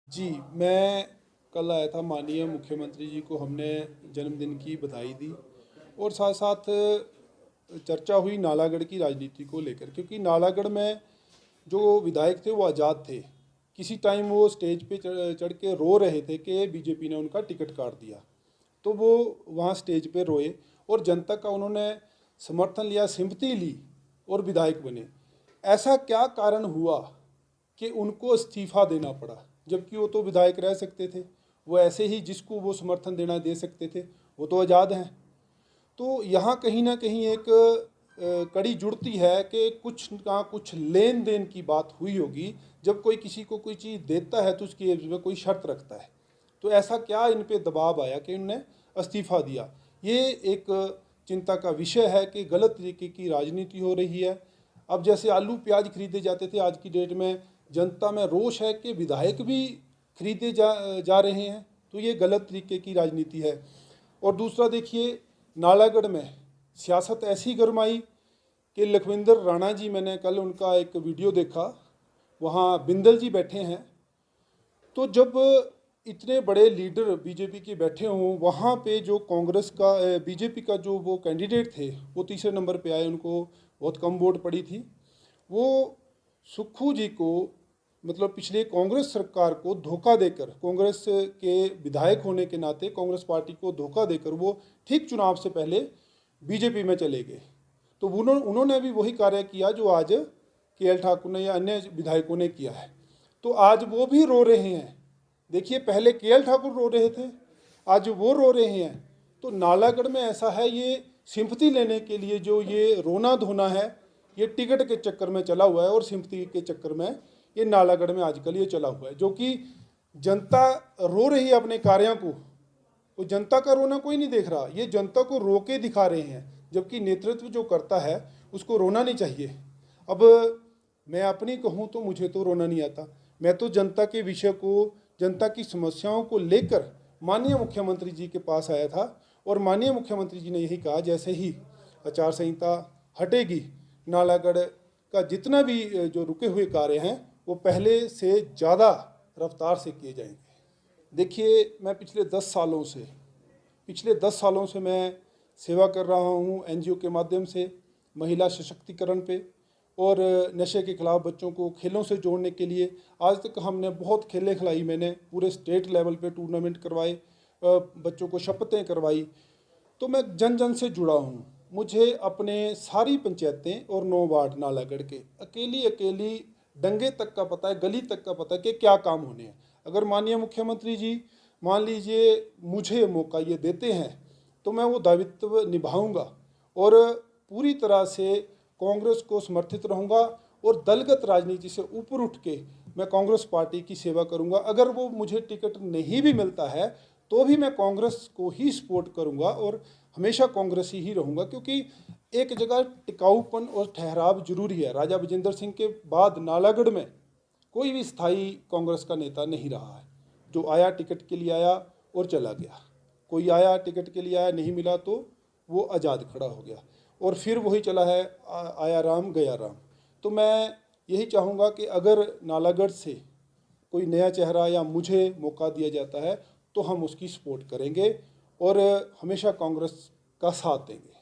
जी, मैं कल आया था। माननीय मुख्यमंत्री जी को हमने जन्मदिन की बधाई दी और साथ साथ चर्चा हुई नालागढ़ की राजनीति को लेकर, क्योंकि नालागढ़ में जो विधायक थे वो आज़ाद थे। किसी टाइम वो स्टेज पे चढ़ के रो रहे थे कि बीजेपी ने उनका टिकट काट दिया, तो वो वहाँ स्टेज पे रोए और जनता का उन्होंने समर्थन लिया, सिंपैथी ली और विधायक बने। ऐसा क्या कारण हुआ कि उनको इस्तीफा देना पड़ा, जबकि वो तो विधायक रह सकते थे। वो ऐसे ही जिसको वो समर्थन देना दे सकते थे, वो तो आज़ाद हैं। तो यहाँ कहीं ना कहीं एक कड़ी जुड़ती है कि कुछ ना कुछ लेन देन की बात हुई होगी। जब कोई किसी को कोई चीज़ देता है तो उसकी में कोई शर्त रखता है। तो ऐसा क्या इन पे दबाव आया कि उन्होंने इस्तीफा दिया? ये एक चिंता का विषय है कि गलत तरीके की राजनीति हो रही है। अब जैसे आलू प्याज खरीदे जाते थे, आज की डेट में जनता में रोष है कि विधायक भी खरीदे जा रहे हैं। तो ये गलत तरीके की राजनीति है। और दूसरा देखिए, नालागढ़ में सियासत ऐसी गरमाई कि लखविंदर राणा जी, मैंने कल उनका एक वीडियो देखा, वहाँ बिंदल जी बैठे हैं। तो जब इतने बड़े लीडर बीजेपी के बैठे हों, वहाँ पे जो कांग्रेस का बीजेपी का जो वो कैंडिडेट थे वो तीसरे नंबर पे आए, उनको बहुत कम वोट पड़ी थी। वो सुक्खू जी को, मतलब पिछले कांग्रेस सरकार को धोखा देकर, कांग्रेस के विधायक होने के नाते कांग्रेस पार्टी को धोखा देकर वो ठीक चुनाव से पहले बीजेपी में चले गए। तो उन्होंने भी वही कार्य किया जो आज के.एल. ठाकुर ने या अन्य विधायकों ने किया है। तो आज वो भी रो रहे हैं। देखिए, पहले के.एल. ठाकुर रो रहे थे, आज वो रो रहे हैं। तो नालागढ़ में ऐसा है, ये सिंपैथी लेने के लिए जो ये रोना धोना है, ये टिकट के चक्कर में चला हुआ है और सिंपैथी के चक्कर में ये नालागढ़ में आजकल ये चला हुआ है। जो कि जनता रो रही है अपने कार्यों को, वो जनता का रोना कोई नहीं देख रहा, ये जनता को रो के दिखा रहे हैं। जबकि नेतृत्व जो करता है उसको रोना नहीं चाहिए। अब मैं अपनी कहूँ तो मुझे तो रोना नहीं आता। मैं तो जनता के विषय को, जनता की समस्याओं को लेकर माननीय मुख्यमंत्री जी के पास आया था और माननीय मुख्यमंत्री जी ने यही कहा, जैसे ही आचार संहिता हटेगी, नालागढ़ का जितना भी जो रुके हुए कार्य हैं वो पहले से ज़्यादा रफ्तार से किए जाएंगे। देखिए, मैं पिछले 10 सालों से मैं सेवा कर रहा हूँ एनजीओ के माध्यम से महिला सशक्तिकरण पे और नशे के खिलाफ बच्चों को खेलों से जोड़ने के लिए। आज तक हमने बहुत खेलें खिलाई, मैंने पूरे स्टेट लेवल पे टूर्नामेंट करवाए, बच्चों को शपथें करवाई। तो मैं जन जन से जुड़ा हूँ। मुझे अपने सारी पंचायतें और 9 वार्ड नालागढ़ के अकेली डंगे तक का पता है, गली तक का पता है कि क्या काम होने हैं। अगर माननीय मुख्यमंत्री जी मान लीजिए मुझे मौका ये देते हैं तो मैं वो दायित्व निभाऊंगा और पूरी तरह से कांग्रेस को समर्थित रहूंगा और दलगत राजनीति से ऊपर उठ के मैं कांग्रेस पार्टी की सेवा करूंगा। अगर वो मुझे टिकट नहीं भी मिलता है तो भी मैं कांग्रेस को ही सपोर्ट करूंगा और हमेशा कांग्रेस ही रहूंगा, क्योंकि एक जगह टिकाऊपन और ठहराव जरूरी है। राजा विजेंद्र सिंह के बाद नालागढ़ में कोई भी स्थायी कांग्रेस का नेता नहीं रहा है। जो आया टिकट के लिए आया और चला गया, कोई आया टिकट के लिए आया, नहीं मिला तो वो आज़ाद खड़ा हो गया और फिर वही चला है, आया राम गया राम। तो मैं यही चाहूँगा कि अगर नालागढ़ से कोई नया चेहरा या मुझे मौका दिया जाता है तो हम उसकी सपोर्ट करेंगे और हमेशा कांग्रेस का साथ देंगे।